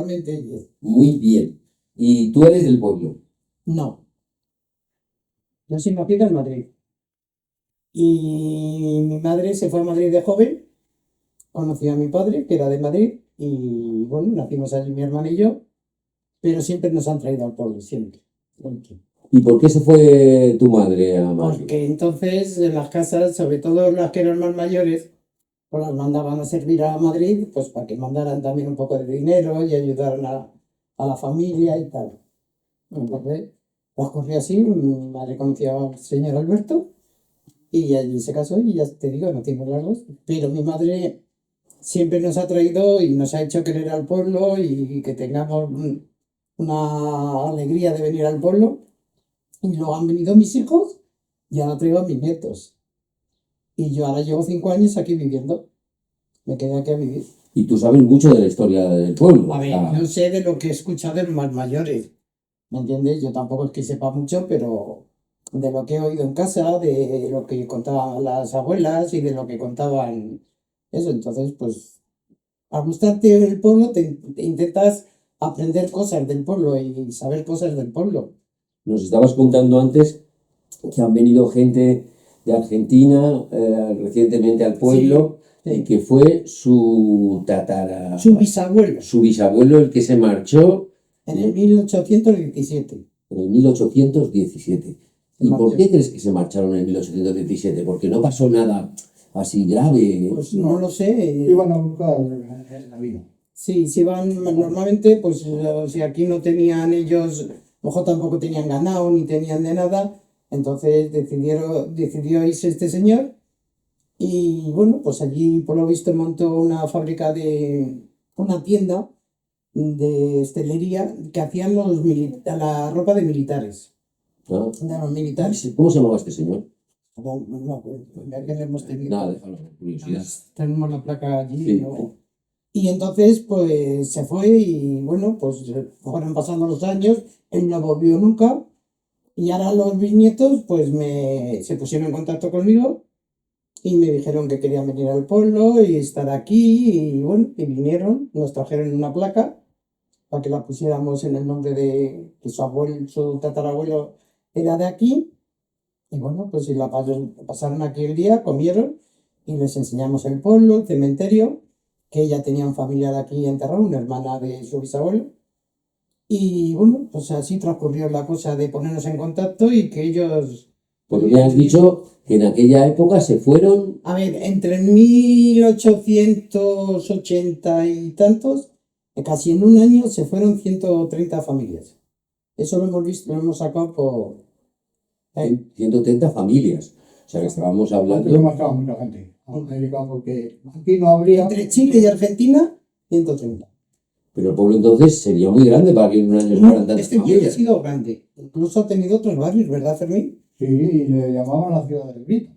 totalmente bien. Muy bien. ¿Y tú eres del pueblo? No, yo soy nacida en Madrid. Y mi madre se fue a Madrid de joven, conoció a mi padre, que era de Madrid, y bueno, nacimos allí mi hermana y yo, pero siempre nos han traído al pueblo, siempre. Siempre. ¿Y por qué se fue tu madre a Madrid? Porque entonces en las casas, sobre todo las que eran más mayores, pues las mandaban a servir a Madrid, pues para que mandaran también un poco de dinero y ayudaran a la familia y tal. Entonces, ocurrió así, mi madre conoció al señor Alberto y allí se casó y ya te digo, nacimos las dos. Pero mi madre siempre nos ha traído y nos ha hecho querer al pueblo y que tengamos una alegría de venir al pueblo. Y luego han venido mis hijos y ahora traigo a mis nietos. Y yo ahora llevo 5 años aquí viviendo. Me quedé aquí a vivir. Y tú sabes mucho de la historia del pueblo. A ver, yo sé de lo que he escuchado de los más mayores. ¿Me entiendes? Yo tampoco es que sepa mucho, pero de lo que he oído en casa, de lo que contaban las abuelas y de lo que contaban eso. Entonces, pues, al gustarte el pueblo, te intentas aprender cosas del pueblo y saber cosas del pueblo. Nos estabas contando antes que han venido gente de Argentina recientemente al pueblo Sí, sí. y que fue su bisabuelo el que se marchó En el 1817. en el 1817. ¿Y por marchó. qué crees que se marcharon en 1817? Porque no pasó nada así grave. Pues no lo sé. Iban a buscar la vida. Sí, si van normalmente, pues si aquí no tenían ellos, ojo, tampoco tenían ganado ni tenían de nada, entonces decidió irse este señor y bueno, pues allí por lo visto montó una fábrica una tienda de hostelería que hacían la ropa de militares. ¿No? De los militares. ¿Cómo se llamaba este señor? No me acuerdo, ya que le hemos tenido. Nada, déjalo, por curiosidad. Tenemos la placa allí. Sí. ¿no? Y entonces, pues se fue y bueno, pues fueron pasando los años, él no volvió nunca. Y ahora los bisnietos, pues se pusieron en contacto conmigo y me dijeron que querían venir al pueblo y estar aquí. Y bueno, y vinieron, nos trajeron una placa para que la pusiéramos en el nombre de que su tatarabuelo era de aquí. Y bueno, pues y pasaron aquí el día, comieron y les enseñamos el pueblo, el cementerio, que ella tenía un familiar aquí enterrado, una hermana de su bisabuelo. Y bueno, pues así transcurrió la cosa de ponernos en contacto y que ellos... Porque me has dicho que en aquella época se fueron... A ver, entre 1880 y tantos, casi en un año se fueron 130 familias. Eso lo hemos visto, lo hemos sacado por... 130 familias. O sea que estábamos Antes no hablando... marchaba mucha gente a América porque aquí no habría. Entre Chile y Argentina, 130. Pero el pueblo entonces sería muy grande para que en un año fueran tantas Este pueblo ha familias. sido grande. Incluso ha tenido otros barrios, ¿verdad, Fermín? Sí, y le llamaban la ciudad del grito.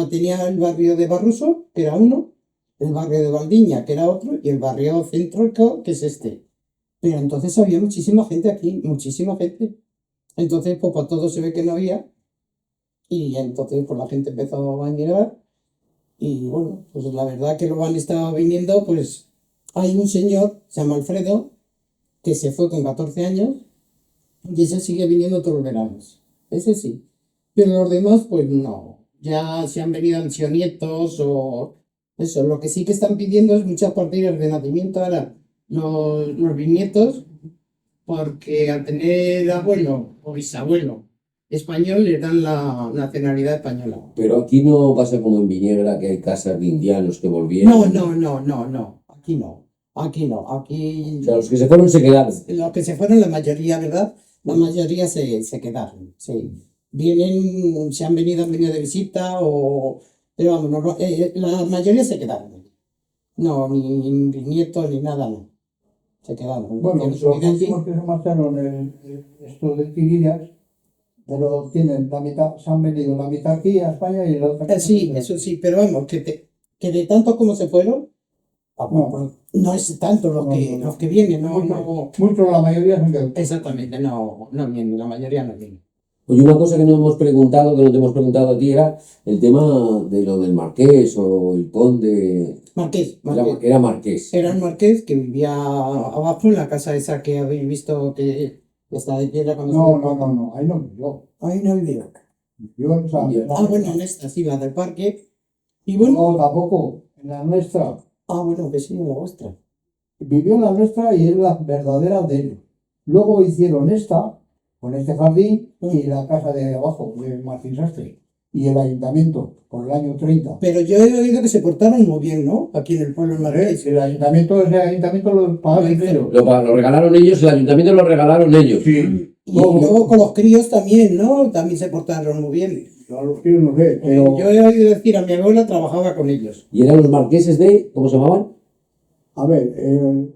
Tenía el barrio de Barroso, que era uno, el barrio de Valdiña, que era otro, y el barrio céntrico, que es este. Pero entonces había muchísima gente aquí, muchísima gente. Entonces, pues para todo se ve que no había. Y entonces, pues la gente empezó a llegar. Y bueno, pues la verdad que lo han estado viniendo, pues hay un señor, se llama Alfredo, que se fue con 14 años y ese sigue viniendo todos los veranos. Ese sí. Pero los demás, pues no. Ya se han venido, han sido nietos o eso. Lo que sí que están pidiendo es muchas partidas de nacimiento ahora los bisnietos, porque al tener abuelo o bisabuelo español le dan la nacionalidad española. Pero aquí no pasa como en Viniegra, que hay casas de indianos que volvieron. No. Aquí no. Aquí no. Aquí. O sea, los que se fueron se quedaron. Los que se fueron, la mayoría, ¿verdad? La mayoría se quedaron. Sí. Vienen, han venido de visita pero vamos, la mayoría se quedaron. No, ni nietos ni nada, no. Se quedaron. Bueno, Tienen los su vida allí. últimos que se marcharon, estos de Tirillas, pero tienen la mitad, se han venido la mitad aquí a España y la otra. Sí, eso sí, pero vamos, que de tanto como se fueron, no es tanto los que vienen, no. Muchos, la mayoría se han quedado. Exactamente, no vienen, la mayoría no vienen. Oye, una cosa que no hemos preguntado, que no te hemos preguntado a ti, era el tema de lo del marqués o el conde. Marqués, Era, Marqués. era marqués. Era el marqués que vivía abajo en la casa esa que habéis visto que está de piedra cuando No, ahí no vivió. Ahí no vivió. Vivió en San Ya. Ah, bueno, en esta, sí, la del parque. Y bueno, No, tampoco. En la nuestra. bueno, que sí, en la vuestra. Vivió en la nuestra y es la verdadera de ellos. Luego hicieron esta, con este jardín, y la casa de abajo, de Martín Sastre, y el ayuntamiento, por el año 30. Pero yo he oído que se portaron muy bien, ¿no? Aquí en el pueblo del Marqués. El ayuntamiento, ese ayuntamiento lo pagaron ellos. Lo regalaron ellos, el ayuntamiento lo regalaron ellos. Sí. Y luego con los críos también, ¿no? También se portaron muy bien. Yo a los críos no sé, pero Yo he oído decir a mi abuela trabajaba con ellos. Y eran los marqueses de, ¿cómo se llamaban? a ver,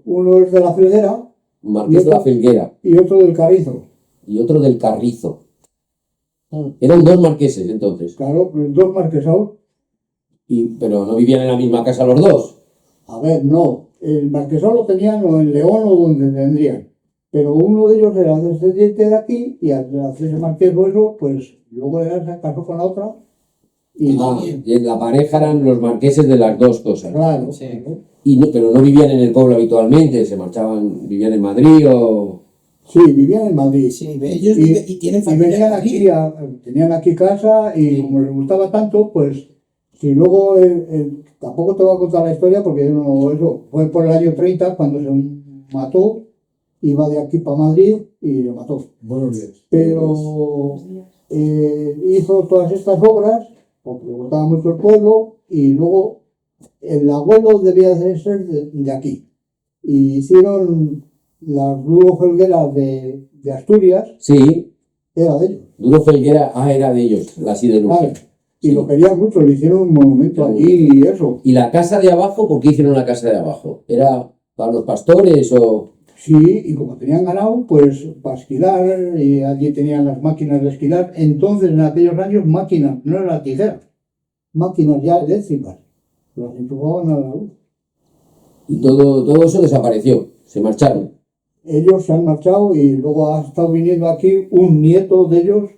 uno es de la Filguera Marqués de la Felguera y otro del Carrizo. y otro del Carrizo. Mm. Eran dos marqueses entonces, Claro, pues dos marquesados. pero no vivían en la misma casa los dos. A ver, no, el marquesado lo tenían o en León o donde tendrían. Pero uno de ellos era descendiente de aquí y al hacerse marqués o eso, pues luego se casó con la otra. Y Y en la pareja eran los marqueses de las dos cosas. claro, Sí. Pero no vivían en el pueblo habitualmente, se marchaban, vivían en Madrid o... sí, vivían en Madrid. Sí, ellos y tienen Y familia venían aquí. tenían aquí casa y como les gustaba tanto, pues si luego tampoco te voy a contar la historia porque yo no, eso fue por el año 30 cuando se mató, iba de aquí para Madrid y lo mató. Buenos días. Pero hizo todas estas obras porque le gustaba mucho el pueblo y luego el abuelo debía de ser de aquí. Y hicieron las Duro Felgueras de Asturias, Sí, era de ellos. Duro Felguera, era de ellos, la ¿sabes? siderurgia. Y Sí. lo querían mucho, le hicieron un monumento allí y eso. ¿Y la casa de abajo? ¿Por qué hicieron la casa de abajo? ¿Era para los pastores o...? Sí, y como tenían ganado, pues para esquilar, y allí tenían las máquinas de esquilar. Entonces, en aquellos años, máquinas, no era tijera, máquinas ya eléctricas, las enchufaban a la luz. Y todo eso desapareció, se marcharon. Ellos se han marchado y luego ha estado viniendo aquí un nieto de ellos,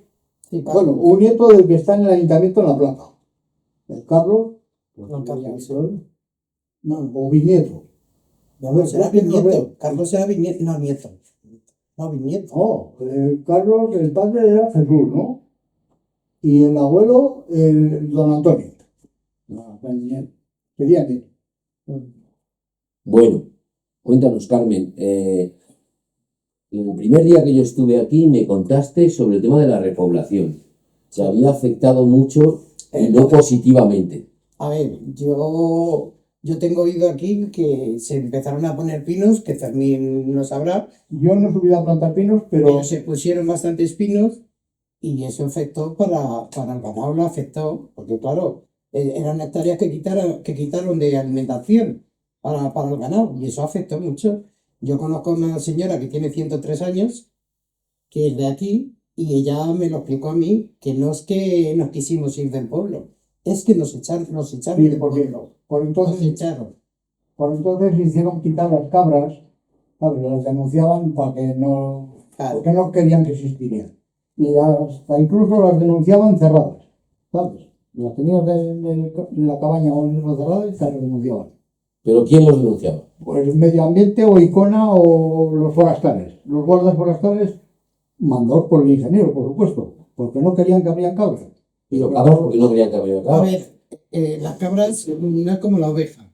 Sí, bueno, un nieto del que está en el ayuntamiento en La Plata, el Carlos, pues, No, Carlos, sí. no, o bisnieto. No, será bisnieto. Carlos era bisnieto. No, nieto. No, bisnieto. No, Carlos, el padre era Jesús, ¿no? Y el abuelo, el don Antonio. Sería nieto. Bueno, cuéntanos, Carmen. El primer día que yo estuve aquí me contaste sobre el tema de la repoblación. Se había afectado mucho y no positivamente. A ver, yo tengo oído aquí que se empezaron a poner pinos, que Fermín no sabrá, Yo no he subido a plantar pinos, pero pero se pusieron bastantes pinos y eso afectó para el ganado, lo afectó, porque claro, eran hectáreas que quitaron de alimentación para el ganado y eso afectó mucho. Yo conozco a una señora que tiene 103 años, que es de aquí, y ella me lo explicó a mí, que no es que nos quisimos ir del pueblo, es que nos echaron sí, del porque pueblo, por nos entonces, echaron. por entonces hicieron quitar las cabras, ¿sabes? Las denunciaban para que no, Claro. porque no querían que existieran. Y hasta incluso las denunciaban cerradas, ¿sabes? Las tenías en la cabaña o en eso cerrada y te las denunciaban. ¿Pero quién los denunciaba? Pues medio ambiente o Icona o los forestales. Los guardas forestales, mandados por el ingeniero, por supuesto, porque no querían que habrían cabras. Y los cabros porque no querían que había A cabras. ver, las cabras no es como la oveja.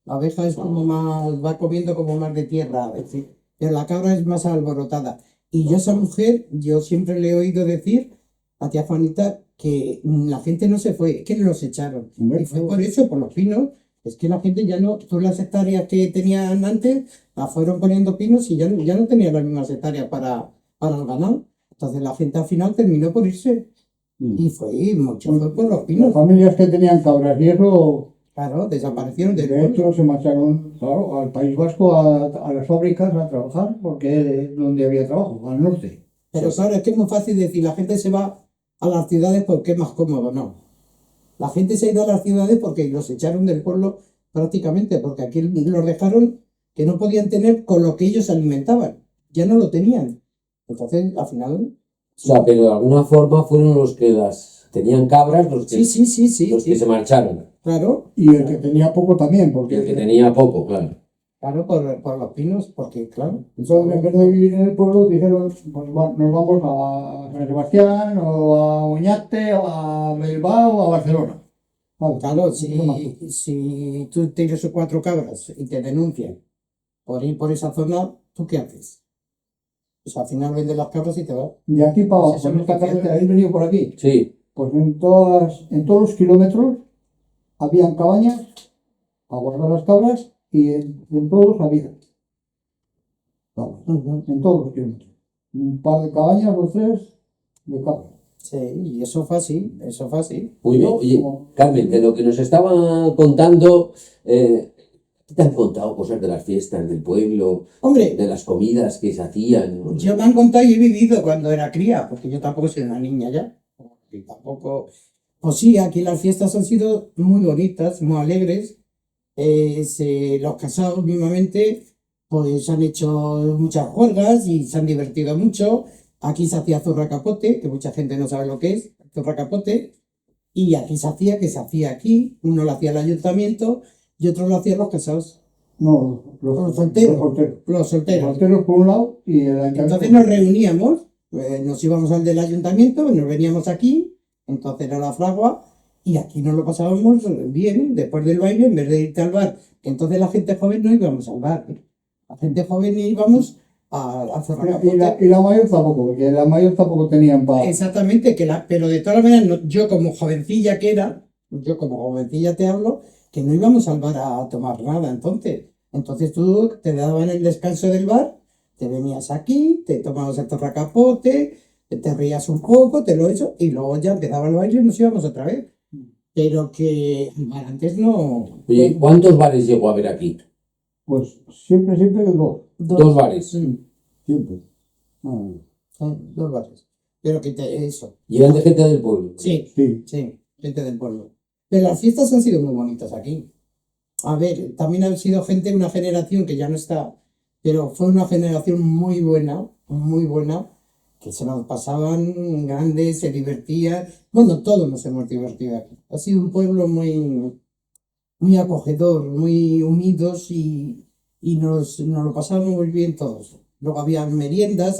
La oveja es como más, va comiendo como más de tierra, es decir, pero la cabra es más alborotada. Y yo a esa mujer, yo siempre le he oído decir a tía Juanita que la gente no se fue, que los echaron. Y fue por eso, por los pinos. Es que la gente ya no, todas las hectáreas que tenían antes, las fueron poniendo pinos y ya no tenían las mismas hectáreas para el ganado. Entonces la gente al final terminó por irse. Y mucho fue por los Las pinos. familias que tenían cabras y eso, Claro, desaparecieron del de pueblo. hecho, se marcharon, claro, al País Vasco a las fábricas a trabajar, porque es donde había trabajo, al norte. Pero claro, es que es muy fácil decir, la gente se va a las ciudades porque es más cómodo, no. La gente se ha ido a las ciudades porque los echaron del pueblo prácticamente, porque aquí los dejaron que no podían tener con lo que ellos se alimentaban, ya no lo tenían. Entonces, al final, sea, pero de alguna forma fueron los que las tenían cabras, los que, Sí, los que se marcharon. claro, Y el que tenía poco también, Y porque el que tenía poco, claro. claro, por los pinos, porque claro. entonces en vez de vivir en el pueblo dijeron, pues nos vamos a San Sebastián, o a Oñate, o a Bilbao, o a Barcelona. Vale, Claro, eso más. si tú tienes 4 cabras y te denuncian por ir por esa zona, ¿tú qué haces? Pues al final vendes las cabras y te vas. De aquí para Pues abajo, eso en es lo esta que carretera, hicieron. ¿habéis venido por aquí? Sí, Pues en todos los kilómetros habían cabañas para guardar las cabras y en todos había cabras. Ujú. En todos los kilómetros. Un par de cabañas o 3 de cabras. Sí, y eso fue así, eso fue así. muy bien. Yo, Oye, como- Carmen, de lo que nos estaba contando, ¿te han contado cosas de las fiestas del pueblo, Hombre, de las comidas que se hacían? yo me han contado y he vivido cuando era cría, porque yo tampoco soy una niña ya. Y tampoco. Pues sí, aquí las fiestas han sido muy bonitas, muy alegres. Los casados mismamente, pues han hecho muchas juergas y se han divertido mucho. Aquí se hacía zorra capote, que mucha gente no sabe lo que es, zorra capote. Y aquí se hacía, que se hacía aquí. Uno lo hacía el ayuntamiento y otro lo hacían los casados, No, los solteros. Los solteros. Los Los solteros. solteros por un lado y el Entonces nos reuníamos, nos íbamos al del ayuntamiento, nos veníamos aquí, entonces era la fragua, y aquí nos lo pasábamos bien, después del baile, en vez de irte al bar, que entonces la gente joven no íbamos al bar, la gente joven íbamos a Zorra y la mayor tampoco, porque la mayor tampoco tenían para. Exactamente, pero de todas maneras, yo como jovencilla que era, yo como jovencilla te hablo, que no íbamos al bar a tomar nada entonces. Entonces tú te daban el descanso del bar, te venías aquí, te tomabas el torracapote, te reías un poco, te lo hecho, y luego ya empezaba el baile y nos íbamos otra vez. Pero que al bar antes no. Oye, ¿cuántos bares llegó a haber aquí? Pues siempre que dos. Dos bares. Siempre. Dos bares. Pero que eso. Y eran de gente del pueblo. Sí, Sí. sí, gente del pueblo. Pero las fiestas han sido muy bonitas aquí. A ver, también ha sido gente de una generación que ya no está, pero fue una generación muy buena, que se nos pasaban grandes, se divertían. Bueno, todos nos hemos divertido aquí. Ha sido un pueblo muy acogedor, muy unidos y nos lo pasábamos muy bien todos. Luego habían meriendas.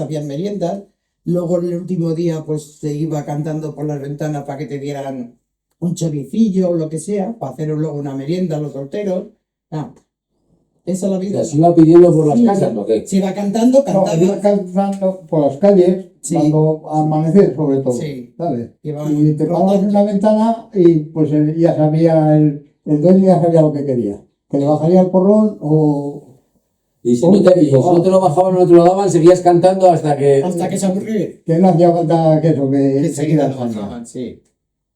Luego el último día pues se iba cantando por las ventanas para que te dieran un choricillo o lo que sea, para hacer luego una merienda a los solteros. Ah, esa es la O vida. sea, se iba pidiendo por las Sí, casas, ¿o qué? se iba cantando, No, iba cantaba. cantando por las calles, Sí. cuando amanecer sobre todo. Sí. ¿Sabes? Iban Y te parabas en rotando. una ventana y pues ya sabía, el dueño ya sabía lo que quería. Que le bajaría el porrón o. Y si no te lo bajaban o no te lo daban, seguías cantando hasta que... Hasta que se aburrió. Que no hacía falta que eso, que Que enseguida enseguida lo salía. bajaban, sí.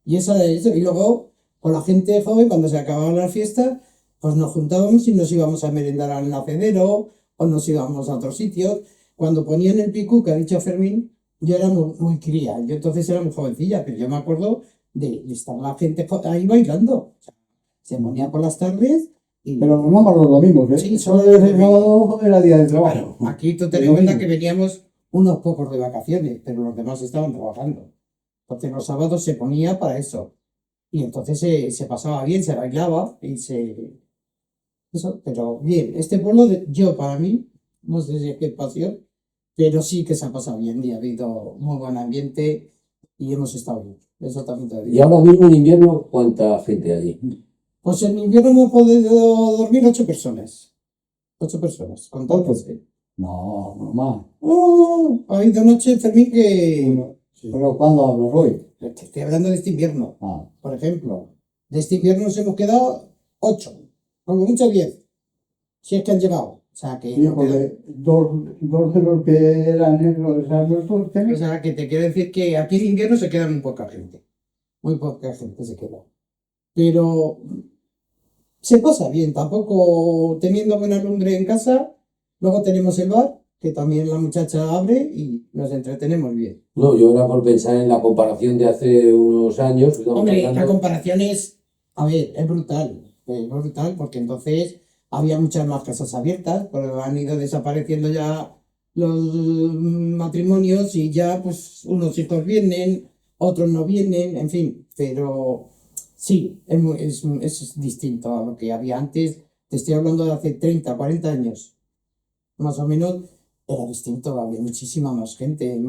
Y eso. Y luego, con la gente joven, cuando se acababan las fiestas, pues nos juntábamos y nos íbamos a merendar al nacedero o nos íbamos a otros sitios. Cuando ponían el picú, que ha dicho Fermín, yo era muy cría. Yo entonces era muy jovencilla, pero yo me acuerdo de estar la gente ahí bailando. O sea, se ponía por las tardes y... Pero no más los domingos, ¿eh? Sí, Solo solo los el sábado era día de trabajo. Claro, aquí tú te El das cuenta domingo. que veníamos unos pocos de vacaciones, pero los demás estaban trabajando. Entonces los sábados se ponía para eso. Y entonces se pasaba bien, se bailaba y se... Eso, pero bien, este pueblo, yo para mí, no sé si es que es pasión, pero sí que se ha pasado bien y ha habido muy buen ambiente y hemos estado bien. Eso también te Y digo. ahora mismo en invierno, ¿cuánta gente hay allí? Pues en invierno hemos podido dormir 8 personas. 8 personas, contadas. No, no más. Ha habido noche, Fermín, que... Pero ¿cuándo hablas hoy? Te estoy hablando de este invierno, Ah, por ejemplo. De este invierno nos hemos quedado 8, como mucho 10, si es que han llegado. O sea, que, sí, porque dos de los que eran los nuestros o tenéis. sea, que te quiero decir que aquí en invierno se queda muy poca gente. Muy poca gente se queda. Pero se pasa bien, tampoco teniendo buena lumbre en casa. Luego tenemos el bar, que también la muchacha abre y nos entretenemos bien. No, yo era por pensar en la comparación de hace unos años. Estamos Hombre, la hablando- comparación es, a ver, es brutal porque entonces había muchas más casas abiertas, pero han ido desapareciendo ya matrimonios y ya pues unos hijos vienen, otros no vienen, en fin, pero sí, es distinto a lo que había antes. Te estoy hablando de hace 30, 40 años, más o menos, era distinto, había muchísima más gente,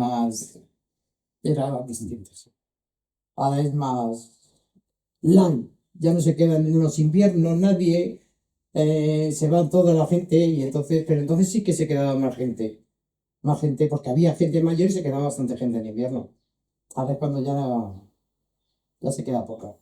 era distinto. Sí. Ahora es más LAN, ya no se quedan en los inviernos nadie, se va toda la gente y entonces, pero entonces sí que se quedaba más gente, porque había gente mayor y se quedaba bastante gente en invierno. Ahora es cuando ya se queda poca.